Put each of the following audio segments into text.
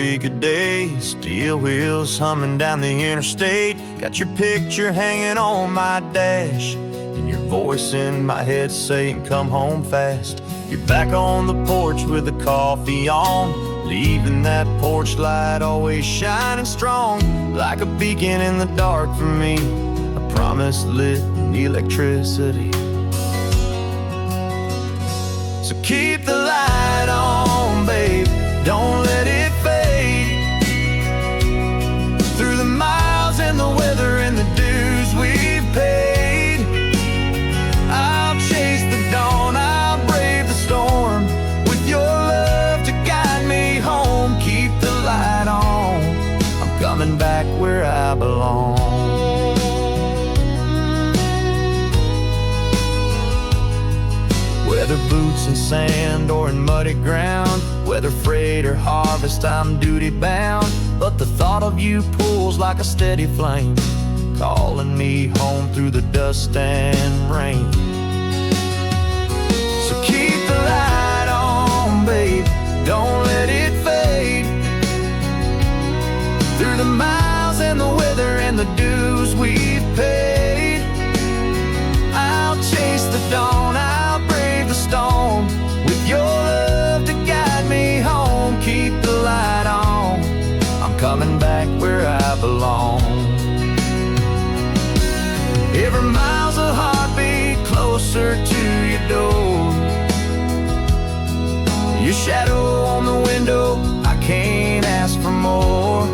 streak of day, steel wheels humming down the interstate. Got your picture hanging on my dash, and your voice in my head saying come home fast. You're back on the porch with the coffee on, leaving that porch light always shining strong, like a beacon in the dark for me, a promise lit in electricity. So keep the light on, babe, don't let it fade. Through the miles and the weather and the dues we've paid, I'll chase the dawn, I'll brave the storm, with your love to guide me home. Keep the light on, I'm coming back where I belong. Whether boots in sand or in muddy ground, whether freight or harvest, I'm duty bound. But the thought of you pulls like a steady flame, calling me home through the dust and rain. So keep the light on, babe, don't let it fade. Through the miles and the weather and the dues we've paid, I'll chase the dawn, I'll brave the storm, with your love to guide me home. Keep the light on, I'm coming back where I belong. Every mile's a heartbeat closer to your door. Your shadow on the window, I can't ask for more.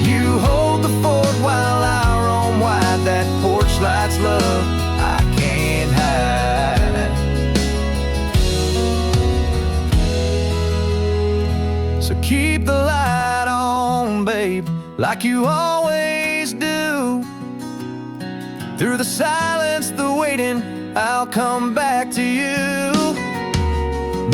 You hold the fort while I roam wide, that porch light's love I can't hide. So keep the light on, babe, like you always do. Through the silence, the waiting, I'll come back to you.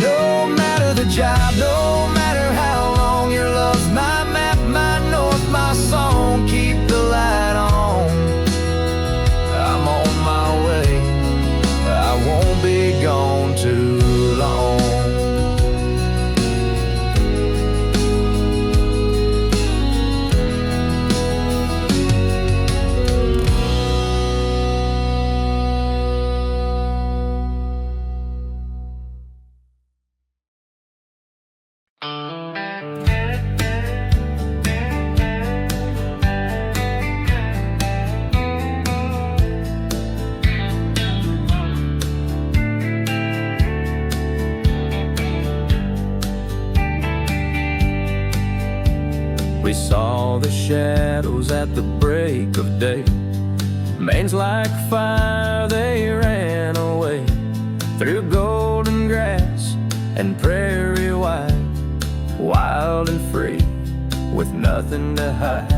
No matter the job, no matter how long, your love's my map, my north, my song. Keep the light on, I'm on my way, I won't be gone too long. We saw the shadows at the break of day. Manes like fire, they ran away through golden grass and prairie wide, wild and free, with nothing to hide.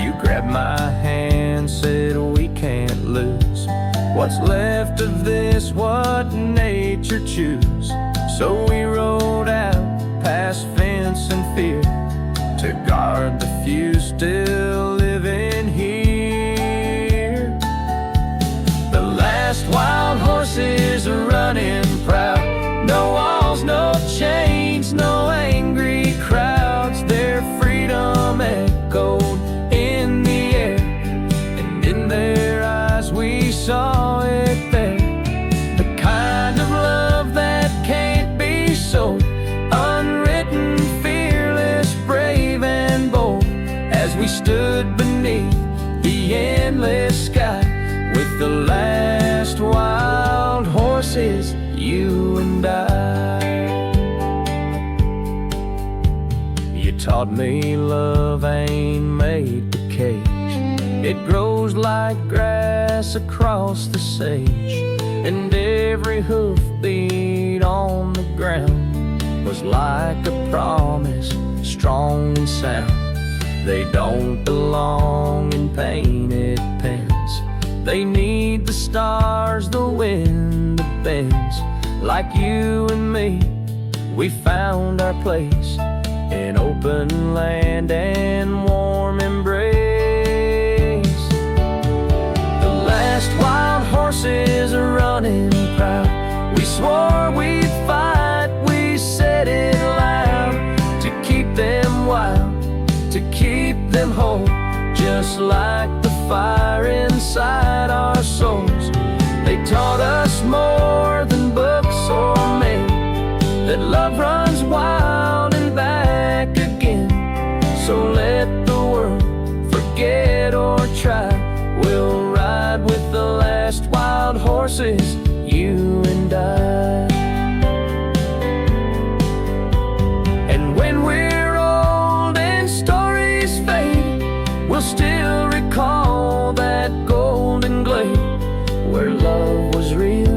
You grabbed my hand, said we can't lose what's left of this, what nature choose. So we rode out past fence and fear, to guard the few still living here. The last wild horses are running proud, no walls, no chains, no angry crowds. Their freedom echoed in the air, and in their eyes we saw it there. The kind of love that can't be sold, unwritten, fearless, brave and bold. As we stood beneath the endless sky, with the last wild horses, you and I. You taught me love ain't made to cage, it grows like grass across the sage. And every hoofbeat on the ground was like a promise, strong and sound. They don't belong in painted pens, they need the stars, the wind, the bends. Like you and me, we found our place in open land and warm embrace. The last wild horses are running proud, we swore we'd fight, we said it loud. just like the fire inside our souls. They taught us more than books or men, that love runs wild and back again. So let the world forget or try, we'll ride with the last wild horses, you and I. And when we're old and stories fade, we'll still recall that golden glade, where love was real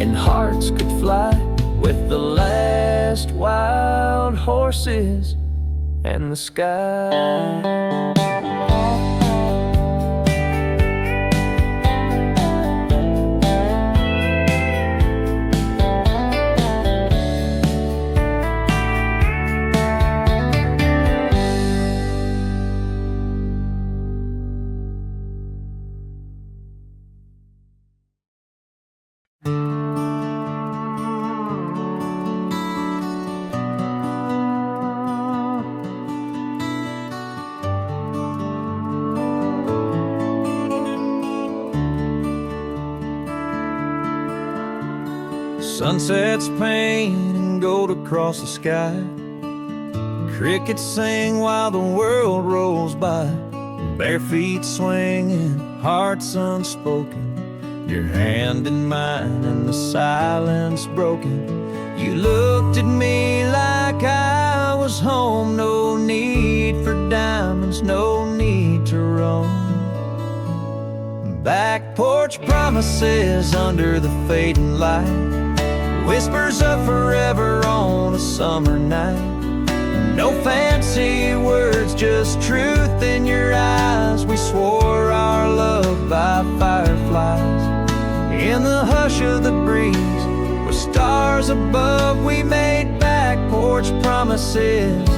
and hearts could fly, with the last wild horses and the sky. Sunsets paint gold across the sky. Crickets sing while the world rolls by. Bare feet swinging, hearts unspoken, your hand in mine and the silence broken. You looked at me like I was home. No need for diamonds, no need to roam. Back porch promises under the fading light, whispers of forever on a summer night. No fancy words, just truth in your eyes. We swore our love by fireflies. In the hush of the breeze, with stars above, we made back porch promises,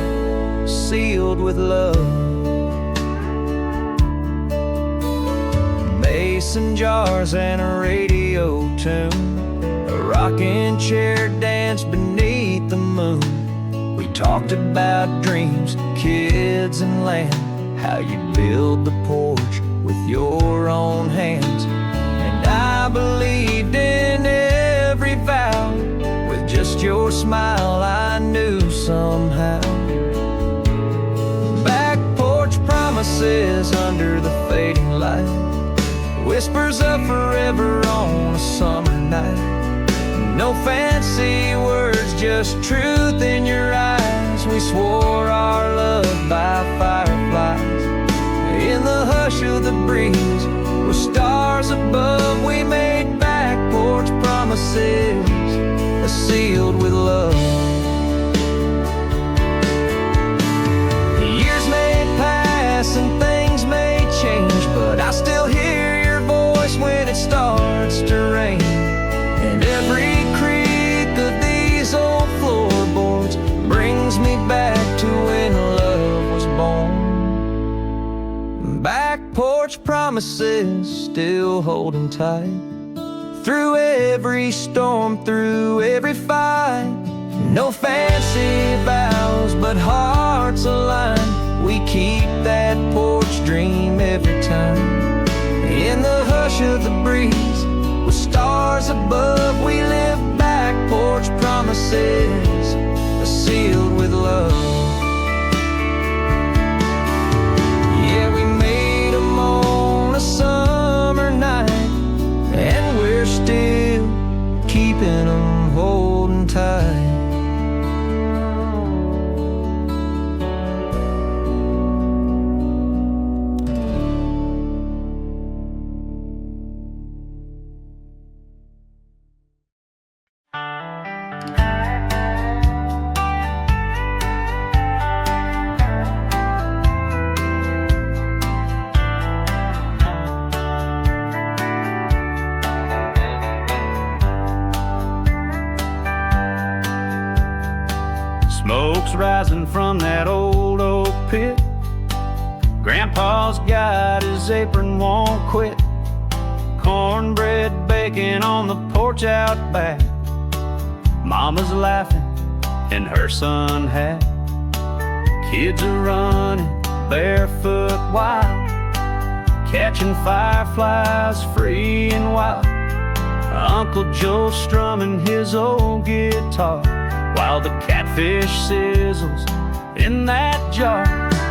sealed with love. Mason jars and a radio tune, a rocking chair danced beneath the moon. We talked about dreams, kids and land, how you build the porch with your own hands. And I believed in every vow, with just your smile I knew somehow. Back porch promises under the fading light, whispers of forever on a summer night. No fancy words, just truth in your eyes. We swore our love by fireflies. In the hush of the breeze, with stars above, we made back porch promises, sealed with love. Years may pass and things may change, but I still hear your voice when it starts to rain. And every creak of these old floorboards brings me back to when love was born. Back porch promises still holding tight, through every storm, through every fight. No fancy vows, but hearts aligned. We keep that porch dream every time. In the hush of the breeze, with stars above, we live back porch promises, sealed with love. Yeah, we made them on a summer night, and we're still keeping them holding tight. Smoke's rising from that old oak pit. Grandpa's got his apron, won't quit. Cornbread baking on the porch out back. Mama's laughing in her sun hat. Kids are running barefoot wild. catching fireflies free and wild. Uncle Joe strumming his old guitar while the catfish sizzles in that jar.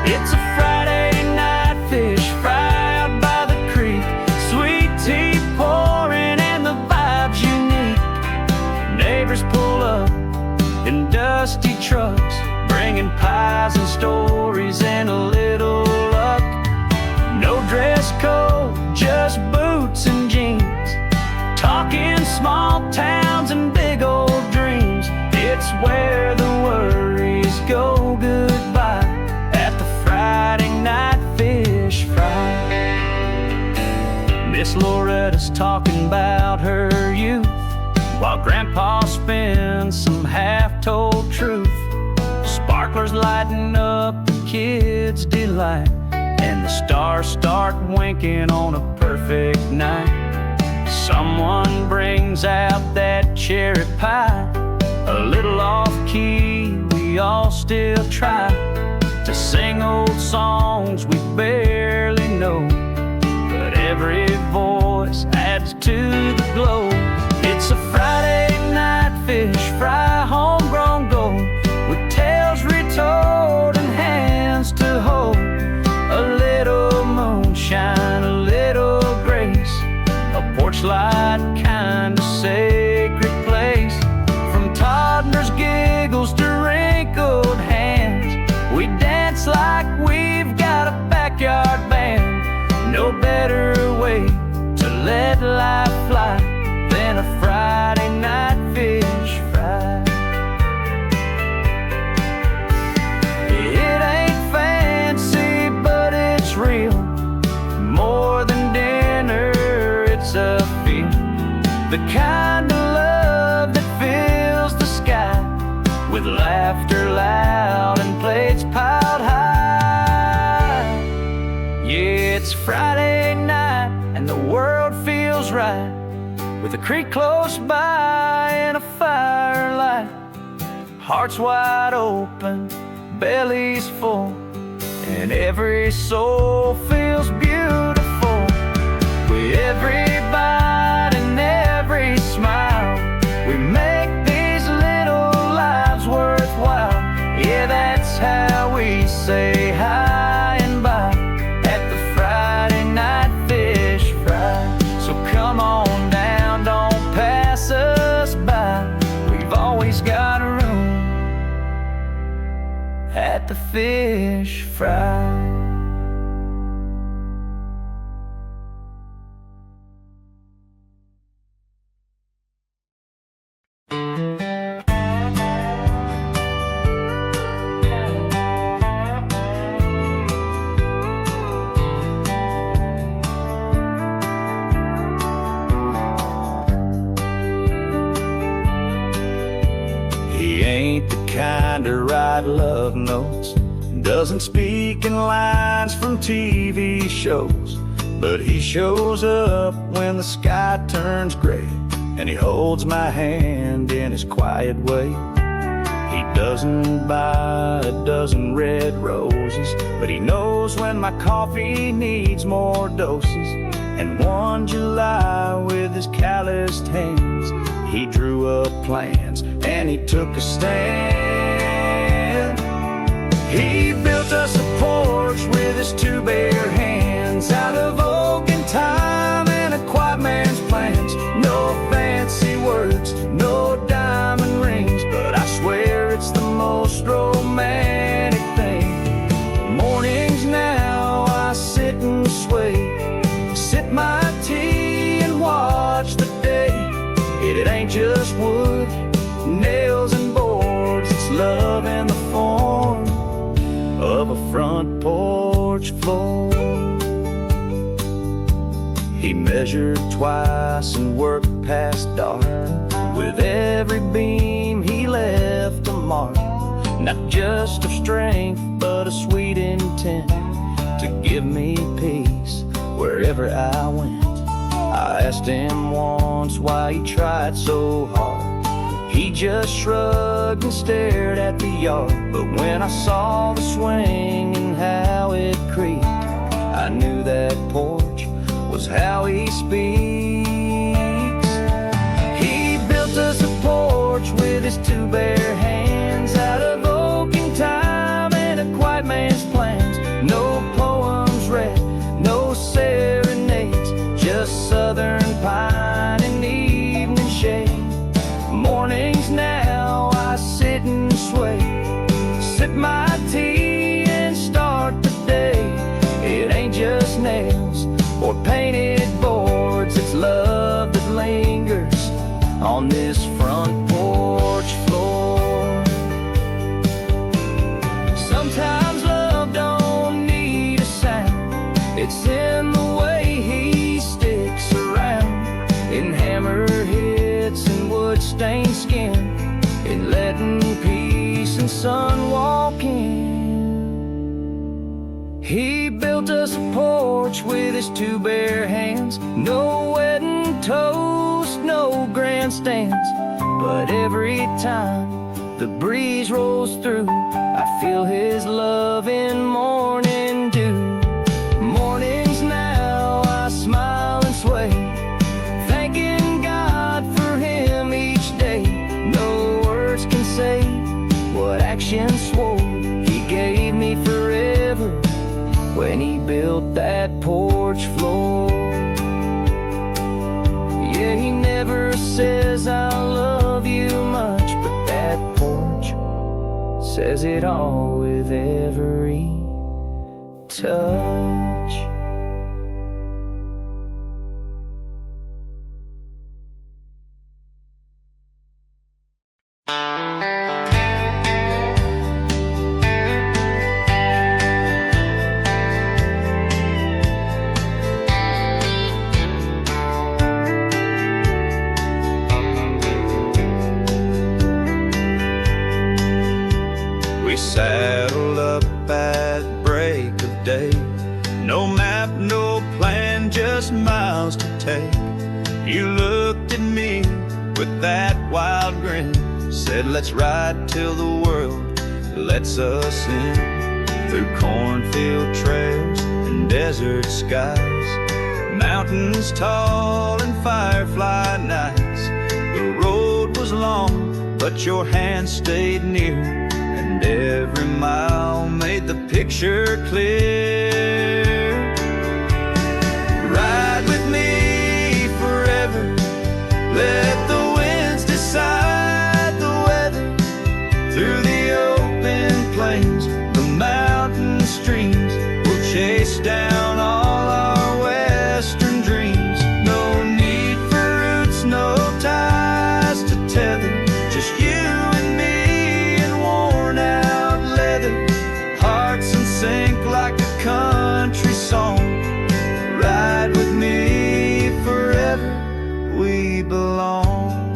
It's a Friday night fish fry out by the creek, sweet tea pouring and the vibe's unique. Neighbors pull up in dusty trucks, bringing pies and stories and a little luck. No dress code, just boots and jeans, talking small towns and big old dreams. It's where the worries go goodbye at the Friday night fish fry. Miss Loretta's talking about her youth while Grandpa spins some half-told truth. Sparklers lighting up the kids' delight, and the stars start winking on a perfect night. Someone brings out that cherry pie, a little off-key, we all still try to sing old songs we barely know, but every voice adds to the glow. It's a Friday night fish fry, homegrown gold, with tales retold and hands to hold. A little moonshine, a little grace, a porch light kind of sacred place. From toddlers' giggles to wrinkled hands, we dance like we've got a backyard band. No better way to let life fly than a Friday night fish fry. It ain't fancy, but it's real. More than dinner, it's a feel. The kind of love that fills the sky with laughter loud and plates piled high. Yeah, it's Friday night and the world feels right, with a creek close by and a firelight. Hearts wide open, bellies full, and every soul feels beautiful. With every bite and every smile, we make these little lives worthwhile. Yeah, that's how we say hi and bye at the Friday night fish fry. So come on down, don't pass us by. We've always got room at the fish fry. He ain't the kind to write love notes, doesn't speak in lines from TV shows, but he shows up when the sky turns gray, and he holds my hand in his quiet way. He doesn't buy a dozen red roses, but he knows when my coffee needs more doses. And one July, with his calloused hands, he drew up plans and he took a stand. He built us a porch with his two bare hands, out of oak and time and a quiet man's plans. No fancy words, no diamond rings, but I swear it's the most romantic thing. Mornings now I sit and sway, sip my tea and watch the day. It ain't just wood, nails and boards, it's love in the form of a front porch floor. He measured twice and worked past dark. With every beam he left a mark, not just of strength but a sweet intent to give me peace wherever I went. I asked him once why he tried so hard. He just shrugged and stared at the yard. But when I saw the swing and how it creaked, I knew that porch was how he speaks. He built us a porch with his two bare hands, out of oak and time and a quiet man's plans. No poems read, no serenades, just southern pine and evening shade. Mornings now I sit and sway, sip my tea and start the day. It ain't just nails or painted boards, it's love that lingers on this front porch floor. Sometimes love don't need a sound, it's in the way he sticks around, in hammer hits and wood-stained skin, in letting peace and sun walk in. He built us a porch with his two bare hands, no wedding toast, no grandstands, but every time the breeze rolls through, I feel his love in morning dew. Mornings now I smile and sway, thanking God for him each day. No words can say what actions swore. He gave me forever when he built that porch floor. Yeah, he never says I love you much, but that porch says it all with every touch. We saddled up at break of day, no map, no plan, just miles to take. You looked at me with that wild grin, said let's ride till the world lets us in, through cornfield trails and desert skies, mountains tall and firefly nights. The road was long, but your hand stayed near, and every mile made the picture clear. Ride with me forever, let the winds decide the weather, through the open plains, the mountain streams, we'll chase down all our western dreams. No need for roots, no ties to tether, just you and me and worn out leather, hearts in sync like a country song. Ride with me forever, we belong.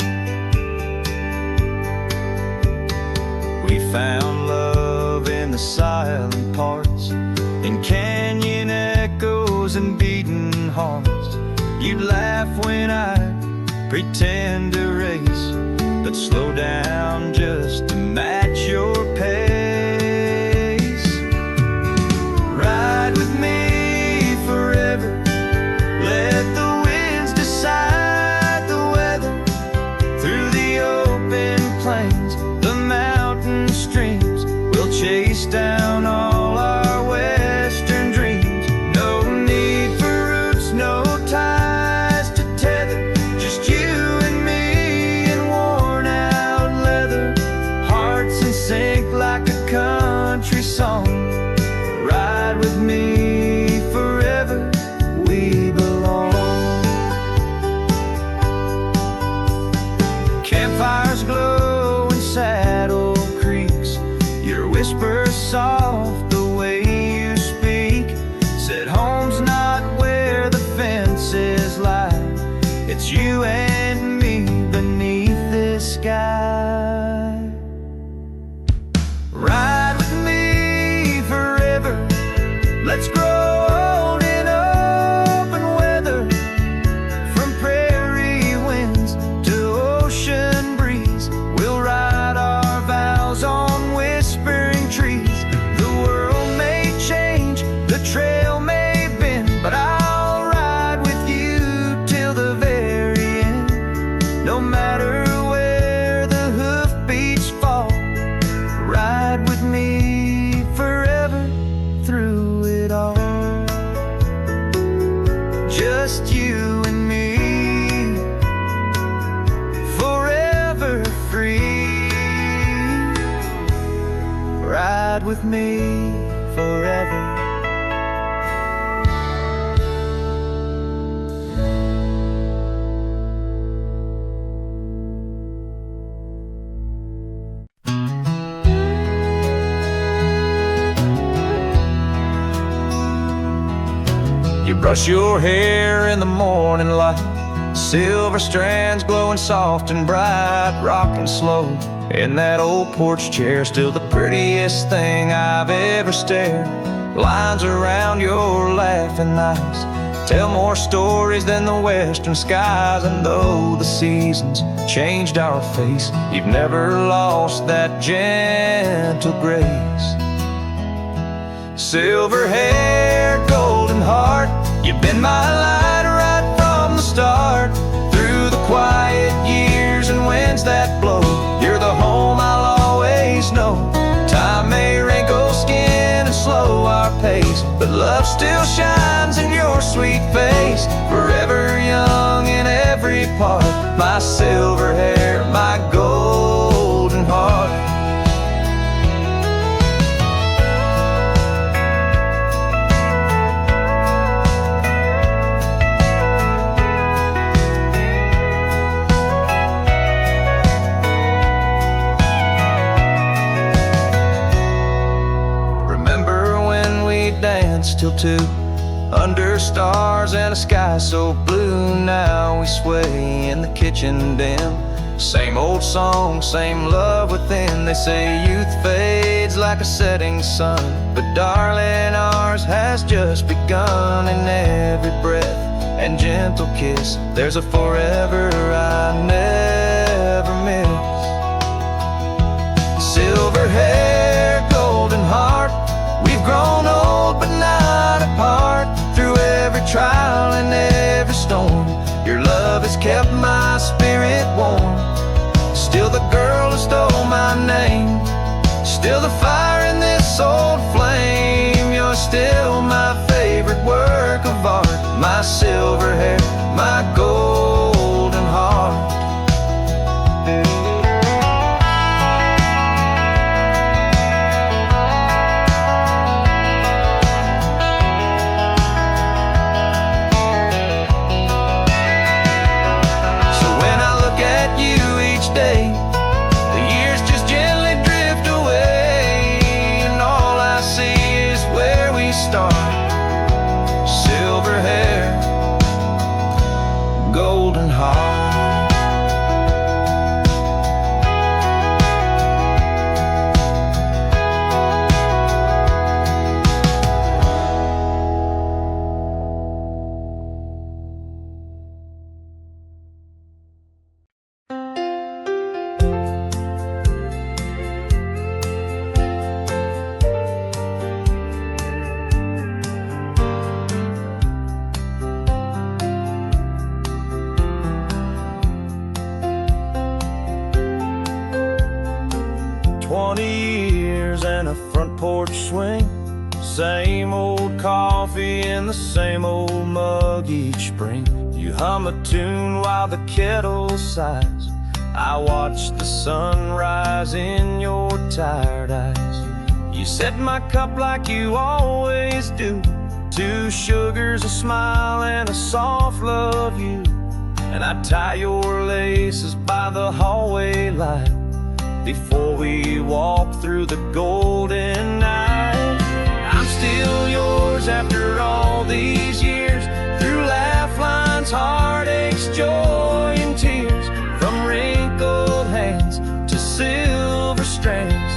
We found love in the silent parts, in canyon echoes and beating hearts. You'd laugh when I'd pretend to race, but slow down just to match your pace. Ride with me forever, let the winds decide the weather, through the open plains, the mountain streams, we'll chase down all our western dreams. No need for roots, no ties to tether, just you and me and worn out leather, hearts in sync like a country song. Ride with me forever, we belong. Campfires glow in saddle creeks, your whisper soft the way you speak, said home's not where the fences lie, it's you and me beneath this sky. Ride with me forever, let's grow old in open weather, from prairie winds to ocean breeze, we'll ride our vows on whispering trees. The world me forever. You brush your hair in the morning light, silver strands glowing soft and bright, rocking slow in that old porch chair. Still the prettiest thing I've ever stared. Lines around your laughing eyes tell more stories than the western skies. And though the seasons changed our face, you've never lost that gentle grace. Silver hair, golden heart, you've been my light right from the start. Through the quiet years and winds that blow, you're the home I'll always know. Time may wrinkle skin and slow our pace, but love still shines in your sweet face. Forever young in every part, my silver hair, my golden heart. Danced till 2 under stars and a sky so blue. Now we sway in the kitchen dim, same old song, same love within. They say youth fades like a setting sun, but darling, ours has just begun. In every breath and gentle kiss, there's a forever I never miss. Silver hair, golden heart, we've grown old but not apart. Through every trial and every storm, your love has kept my spirit warm. Still the girl who stole my name, still the fire in this old flame. You're still my favorite work of art, my silver hair, my golden heart. Same old coffee in the same old mug each spring. You hum a tune while the kettle sighs. I watch the sun rise in your tired eyes. You set my cup like you always do, 2 sugars, a smile, and a soft love you. And I tie your laces by the hallway light before we walk through the golden night. I'm still yours after all these years, through laugh lines, heartaches, joy, and tears. From wrinkled hands to silver strands,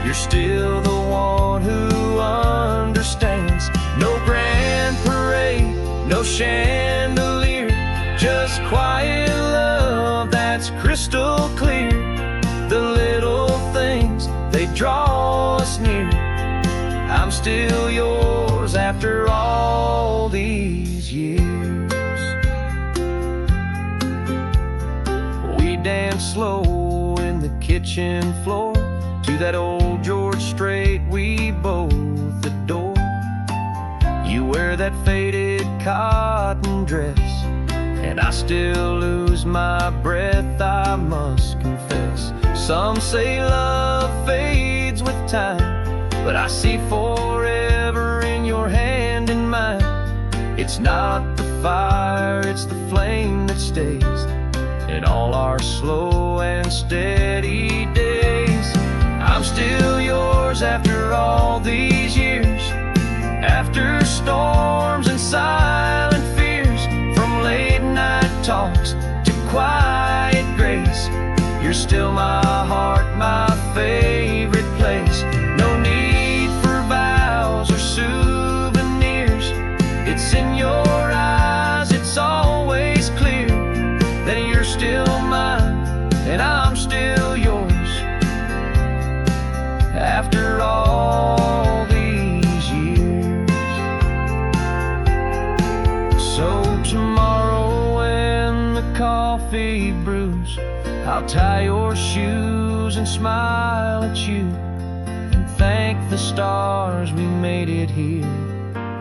you're still the one who understands. No grand parade, no chandelier, just quiet love that's crystal clear. The little things, they draw us near. I'm still yours after all these years. We dance slow in the kitchen floor to that old George Strait we both adore. You wear that faded cotton dress, and I still lose my breath, I must confess. Some say love fades with time, but I see forever in your hand and mine. It's not the fire, it's the flame that stays in all our slow and steady days. I'm still yours after all these years, after storms and silent fears, from late night talks to quiet grace. You're still my heart, my favorite place. No need for vows or souvenirs. It's in your eyes, it's always clear that you're still mine and I'm still yours after all these years. So tomorrow when the coffee brews, I'll tie your shoes and smile at you and thank the stars we made it here.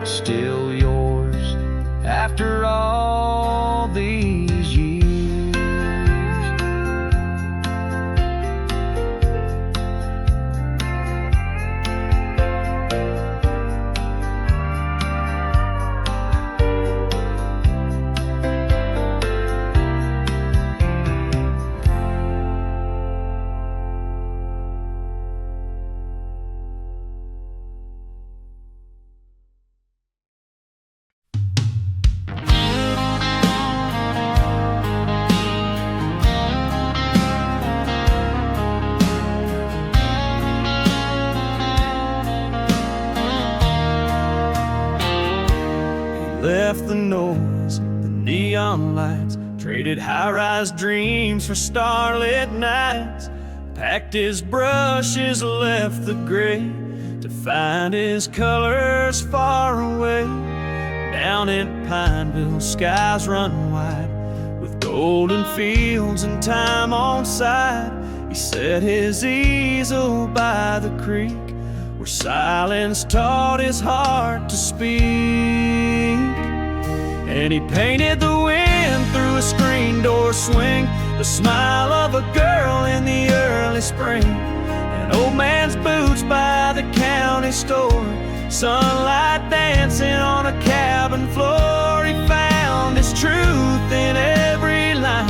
Still yours after all these years. Left the noise, the neon lights, traded high-rise dreams for starlit nights. Packed his brushes, left the gray to find his colors far away. Down in Pineville, skies run wide with golden fields and time on side. He set his easel by the creek where silence taught his heart to speak. And he painted the wind through a screen door swing, the smile of a girl in the early spring. An old man's boots by the county store, sunlight dancing on a cabin floor. He found his truth in every line,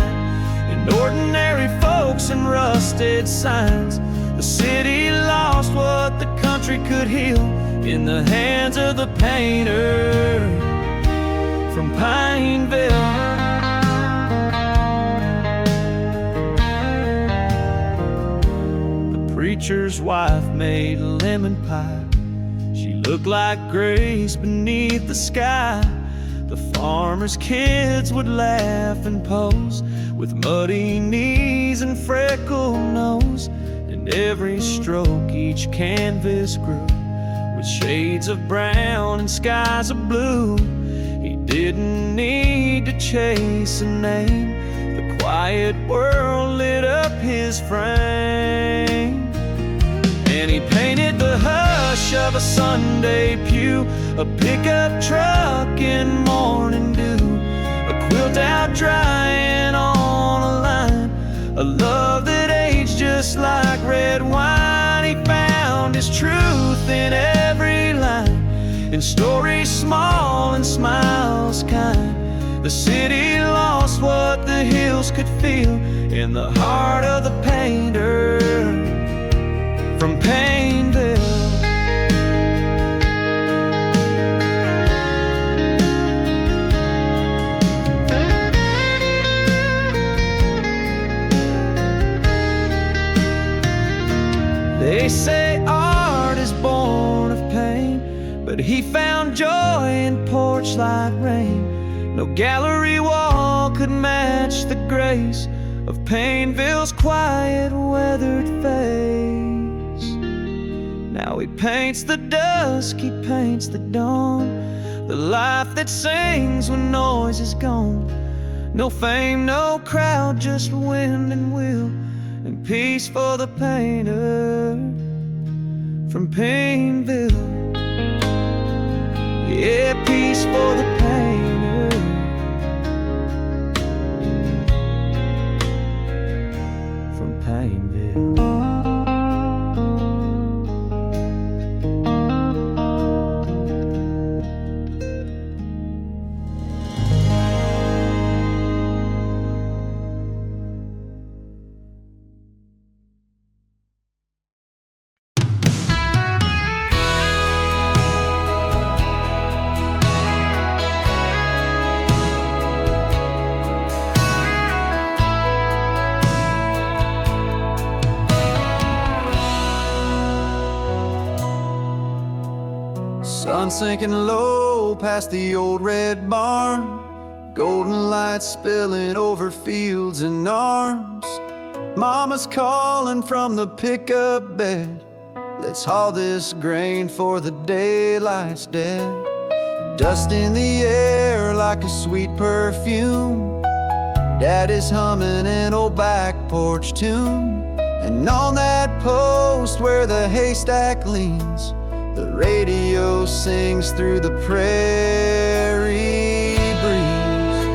in ordinary folks and rusted signs. The city lost what the country could heal in the hands of the painter from Pineville. The preacher's wife made lemon pie. She looked like grace beneath the sky. The farmer's kids would laugh and pose with muddy knees and freckled nose. And every stroke, each canvas grew with shades of brown and skies of blue. He didn't need to chase a name. The quiet world lit up his frame. And he painted the hush of a Sunday pew, a pickup truck in morning dew, a quilt out drying on a line, a love that aged just like red wine. He found his truth in every line, in stories small and smiles kind. The city lost what the hills could feel in the heart of the painter from Pineville. They say art is born of pain, but he found joy in porch light rain. No gallery wall could match the grace of Pineville's quiet, weathered face. Now he paints the dusk, he paints the dawn, the life that sings when noise is gone. No fame, no crowd, just wind and wheel, and peace for the painter from Pineville. Yeah, peace for the painter from Pineville. Sun sinking low past the old red barn, golden lights spilling over fields and arms. Mama's calling from the pickup bed, let's haul this grain for the daylight's dead. Dust in the air like a sweet perfume, Daddy's humming an old back porch tune. And on that post where the haystack leans, the radio sings through the prairie breeze.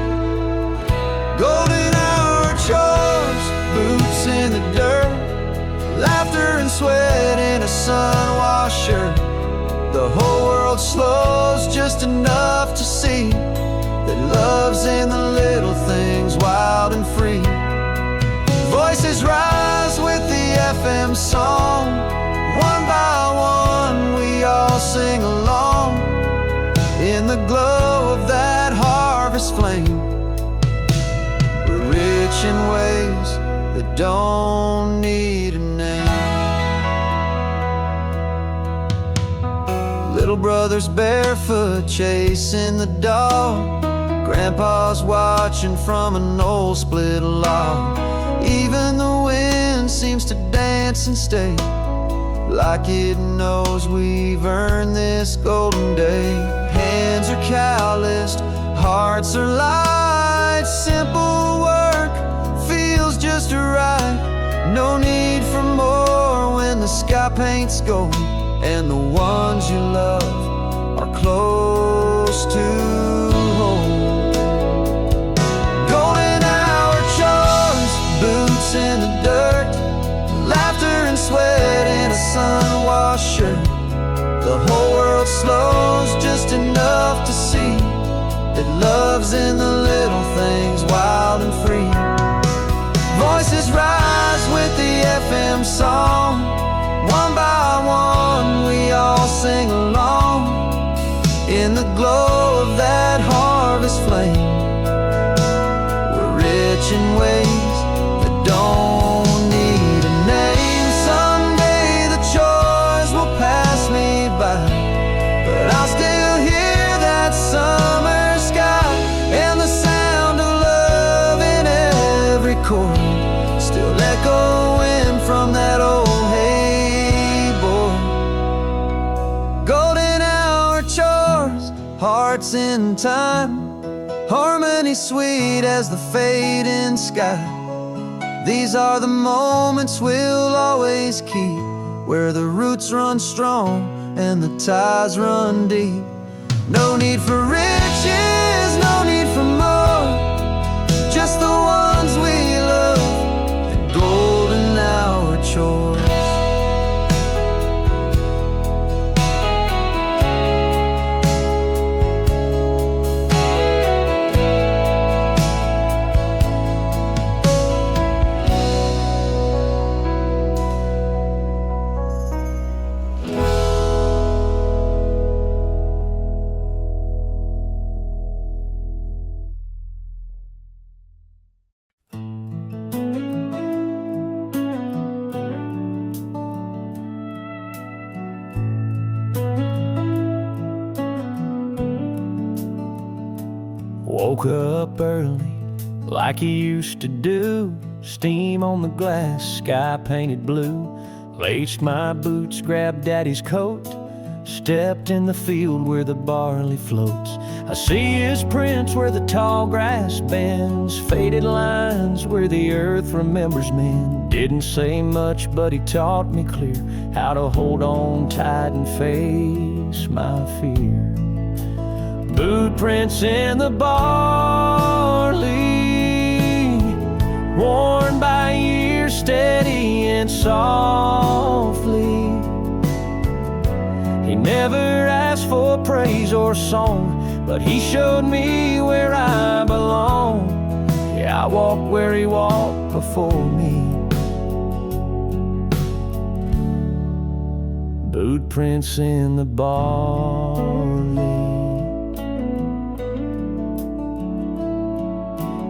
Golden hour chores, boots in the dirt, laughter and sweat in a sun-washed shirt. The whole world slows just enough to see that love's in the little things, wild and free. Voices rise with the FM song, one by one we all sing along. In the glow of that harvest flame, we're rich in ways that don't need a name. Little brother's barefoot chasing the dog, Grandpa's watching from an old split log. Even the wind seems to dance and stay, like it knows we've earned this golden day. Hands are calloused, hearts are light, simple work feels just right. No need for more when the sky paints gold and the ones you love are close to home. Golden hour chores, boots in the dirt, laughter and sweat in a sun-washed shirt. The whole world slows just enough to see that love's in the little things, wild and free. Voices rise with the FM song, one by one we all sing along. In the glow of that harvest flame, we're rich in ways that don't need a name. Someday the chores will pass me by, but I'll still hear that summer sky and the sound of love in every chord, still echoing from that old hay board. Golden hour chores, hearts in time, harmony sweet as the fading sky. These are the moments we'll always keep, where the roots run strong and the ties run deep. No need for riches, no need for more, just the ones we love, the golden hour chores. Woke up early like he used to do, steam on the glass, sky painted blue. Laced my boots, grabbed Daddy's coat, stepped in the field where the barley floats. I see his prints where the tall grass bends, faded lines where the earth remembers men. Didn't say much, but he taught me clear how to hold on tight and face my fear. Boot prints in the barley, worn by years, steady and softly. He never asked for praise or song, but he showed me where I belong. Yeah, I walk where he walked before me. Boot prints in the barley.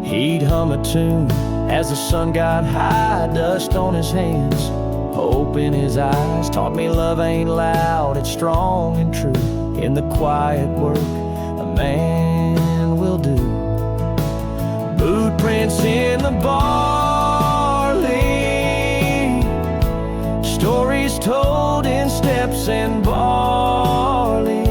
He'd hum a tune as the sun got high, dust on his hands, hope in his eyes. Taught me love ain't loud, it's strong and true. in the quiet work a man will do. Boot prints in the barley, stories told in steps and barley.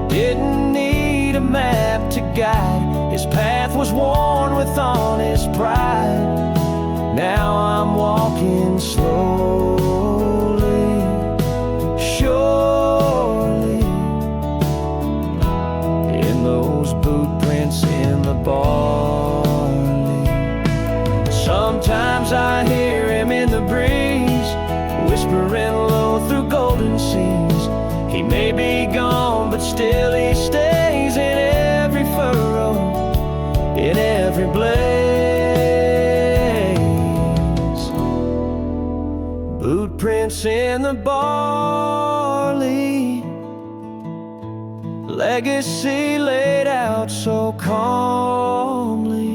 Didn't need a map to guide, his path was worn with honest pride. Now I'm walking slowly, surely, in those boot prints in the barley. Sometimes I hear him in the breeze, whispering low through golden seas. He may be gone, but still he stays in every furrow, in every blaze. Boot prints in the barley, legacy laid out so calmly.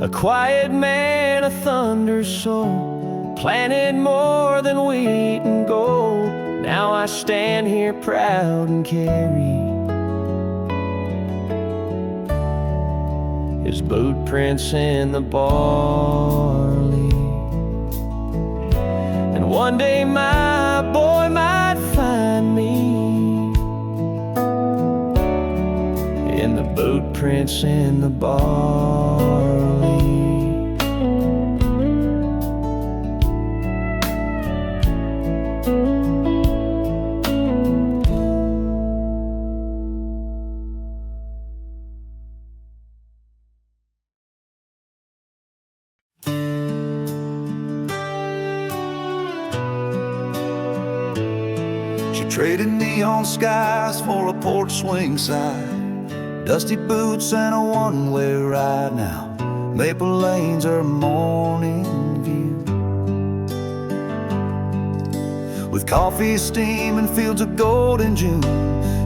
A quiet man, a thunder soul, planted more than wheat and gold. Now I stand here proud and carry his boot prints in the barley. And one day my boy might find me in the boot prints in the barley. Traded neon skies for a porch swing sign, dusty boots and a one-way ride. Now Maple Lane's her morning view, with coffee, steam, and fields of gold in June.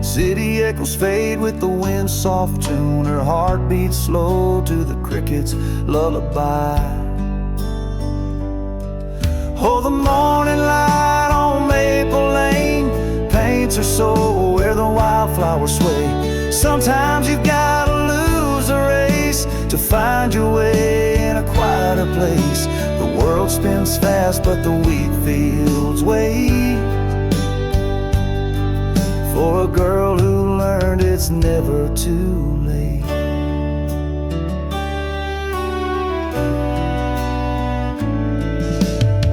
City echoes fade with the wind's soft tune. Her heart beats slow to the cricket's lullaby. Oh, the morning light on Maple Lane paints her soul where the wildflowers sway. Sometimes you've gotta lose a race to find your way in a quieter place. The world spins fast, but the wheat fields wait for a girl who learned it's never too late.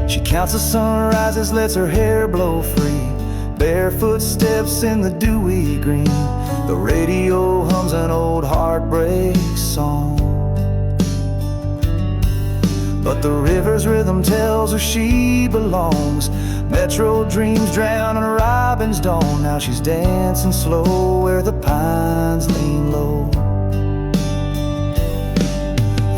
She counts the sunrises, lets her hair blow free. Barefoot steps in the dewy green. The radio hums an old heartbreak song, but the river's rhythm tells her she belongs. Metro dreams drown in robin's dawn. Now she's dancing slow where the pines lean low.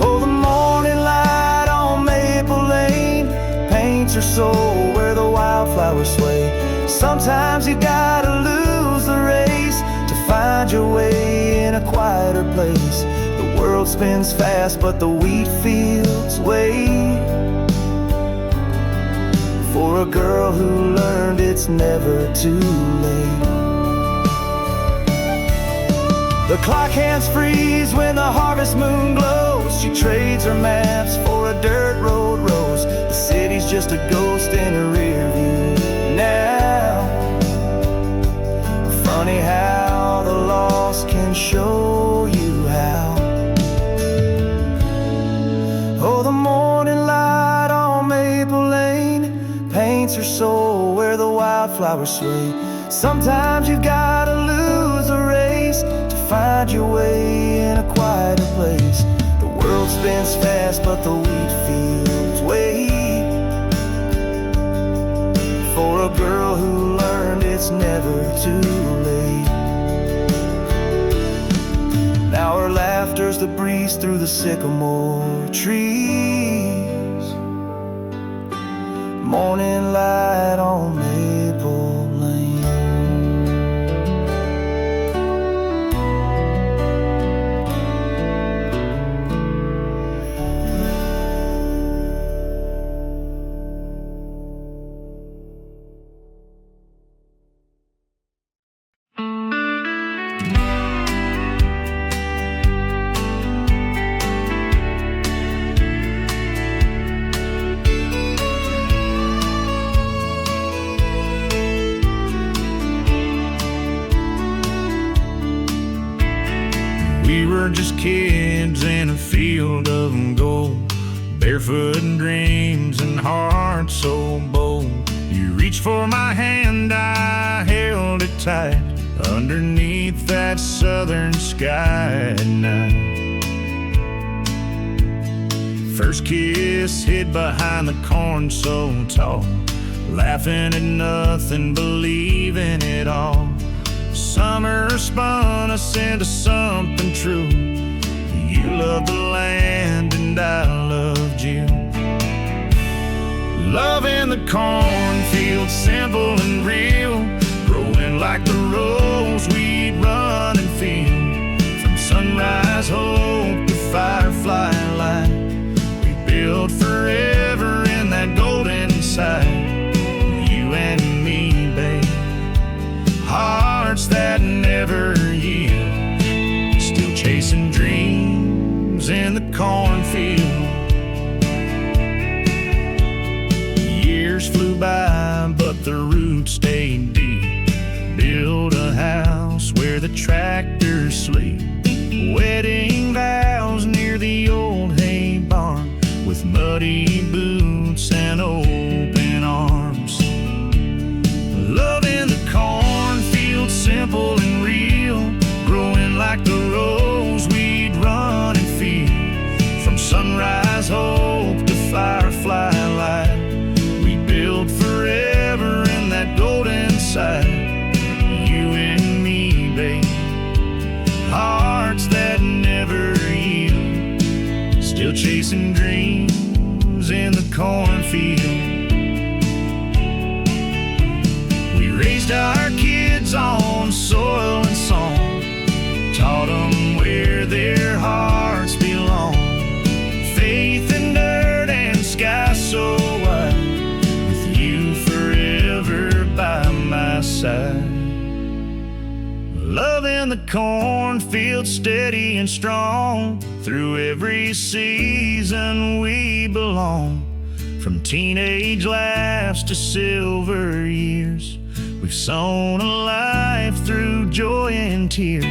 Oh, the morning light on Maple Lane paints her soul where the wildflowers sway. Sometimes you gotta lose the race to find your way in a quieter place. The world spins fast, but the wheat fields wait for a girl who learned it's never too late. The clock hands freeze when the harvest moon glows. She trades her maps for a dirt road rose. The city's just a ghost in her rear view now. Funny how the loss can show you how. Oh, the morning light on Maple Lane paints her soul where the wildflowers sway. Sometimes you've gotta lose a race to find your way in a quieter place. The world spins fast, but the wheat fields wait for a girl who learned it's never too late. Now her laughter's the breeze through the sycamore trees. Morning light on Maple Lane. were just kids in a field of gold, barefoot dreams and hearts so bold. You reached for my hand, I held it tight, underneath that southern sky at night. First kiss hid behind the corn so tall, laughing at nothing, believing it all. Summer spun us into something true. You loved the land and I loved you. Love in the cornfield, simple and real, growing like the rose we'd run and feel. From sunrise hope to firefly light, we built forever in that golden sight. You and me, babe, hearts that never yield, still chasing dreams in the cornfield. Years flew by, but the roots stayed deep. Build a house where the tractors sleep. Wedding vows near the old hay barn, with muddy boots and open arms. Love in the cornfield, simple and real, growing like the rose we'd run and feel. From sunrise hope to firefly light, we built forever in that golden sight. You and me, babe, hearts that never yield, still chasing dreams in the cornfield. We raised our kids on soil and song, taught them where their hearts belong. Faith in dirt and sky so wide, with you forever by my side. Love in the cornfield, steady and strong, through every season we belong. From teenage laughs to silver years, we've sown a life through joy and tears.